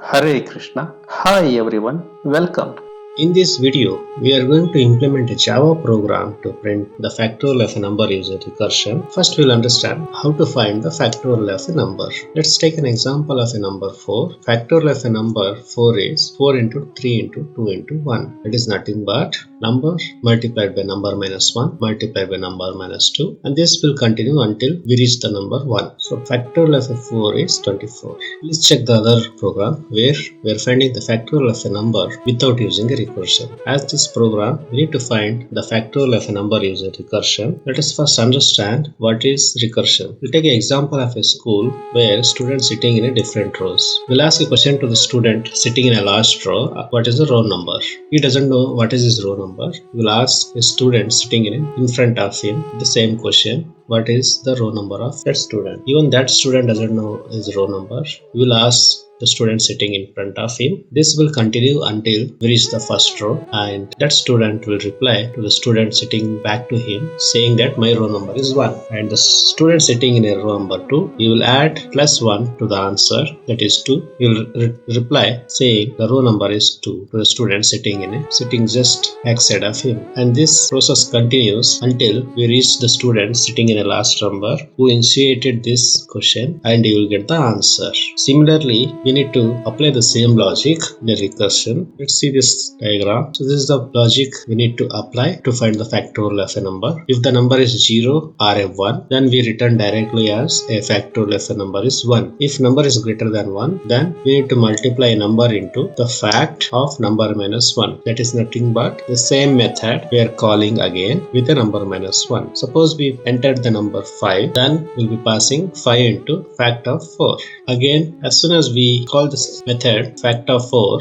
Hare Krishna. Hi everyone, welcome. In this video, we are going to implement a Java program to print the factorial of a number using recursion. First, we'll understand how to find the factorial of a number. Let's take an example of a number 4. Factorial of a number 4 is 4 into 3 into 2 into 1. It is nothing but number multiplied by number minus 1 multiplied by number minus 2, and this will continue until we reach the number 1. So factorial of a 4 is 24. Let's check the other program where we are finding the factorial of a number without using a recursion. As this program, we need to find the factorial of a number using recursion. Let us first understand what is recursion. We'll take an example of a school where students sitting in a different rows. We'll ask a question to the student sitting in a last row, what is the row number? He doesn't know what is his row number. We'll ask a student sitting in front of him the same question, what is the row number of that student? Even that student doesn't know his row number. We'll ask the student sitting in front of him. This will continue until we reach the first row, and that student will reply to the student sitting back to him saying that my row number is 1, and the student sitting in a row number 2, you will add plus 1 to the answer, that is 2. You will reply saying the row number is 2 to the student sitting just backside of him, and this process continues until we reach the student sitting in a last number who initiated this question, and you will get the answer. Similarly, we need to apply the same logic in a recursion. Let's see this diagram. So this is the logic we need to apply to find the factorial of a number. If the number is 0 or a 1, then we return directly as a factorial of a number is 1. If number is greater than 1, then we need to multiply a number into the fact of number minus 1. That is nothing but the same method we are calling again with a number minus 1. Suppose we entered the number 5, then we'll be passing 5 into fact of 4. Again, as soon as we call this method fact of 4,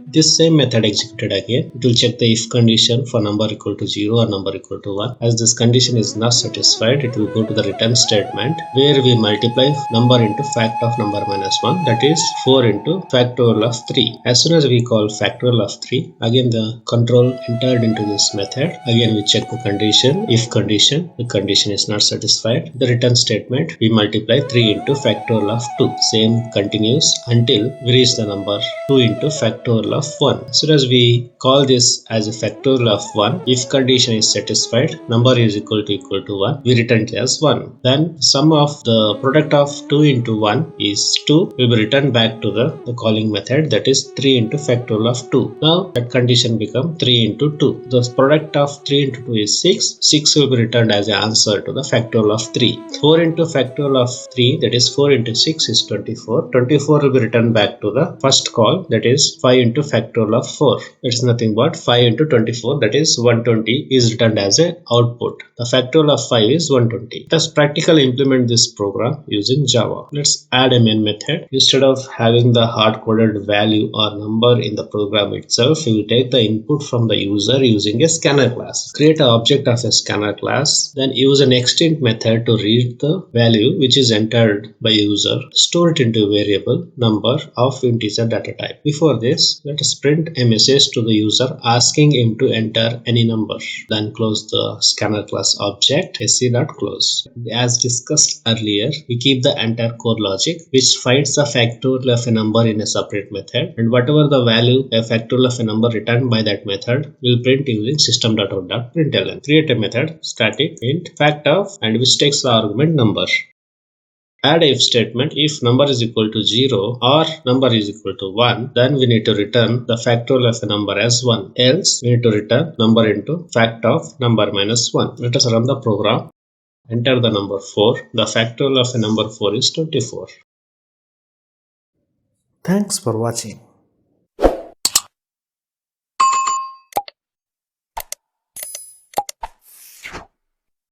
this same method executed again. It will check the if condition for number equal to 0 or number equal to 1. As this condition is not satisfied, it will go to the return statement where we multiply number into fact of number minus 1, that is 4 into factorial of 3. As soon as we call factorial of 3, again the control entered into this method. Again we check the condition, if condition, the condition is not satisfied. The return statement, we multiply 3 into factorial of 2. Same continues until we reach the number 2 into factorial of 1. As soon as we call this as a factorial of 1, if condition is satisfied, number is equal to 1, we return it as 1. Then sum of the product of 2 into 1 is 2. We will return back to the calling method, that is 3 into factorial of 2. Now that condition become 3 into 2. The product of 3 into 2 is 6. 6 will be returned as the answer to the factorial of 3. 4 into factorial of 3, that is 4 into 6 is 24. 24 will be returned back to the first call, that is 5 into factorial of 4. It is nothing but 5 into 24, that is 120 is returned as a output. The factorial of 5 is 120. Let us practically implement this program using Java. Let's add a main method. Instead of having the hard-coded value or number in the program itself, we will take the input from the user using a scanner class. Create an object of a scanner class, then use an extend method to read the value which is entered by user, store it into a variable number of integer data type. Before this, let us print a message to the user asking him to enter any number. Then close the scanner class object sc.close. As discussed earlier, we keep the entire core logic which finds the factorial of a number in a separate method, and whatever the value a factorial of a number returned by that method will print using system.out.println. Create a method static int fact of, and which takes the argument number. Add a if statement. If number is equal to 0 or number is equal to 1, then we need to return the factorial of a number as 1. Else, we need to return number into fact of number minus 1. Let us run the program. Enter the number 4. The factorial of a number 4 is 24. Thanks for watching.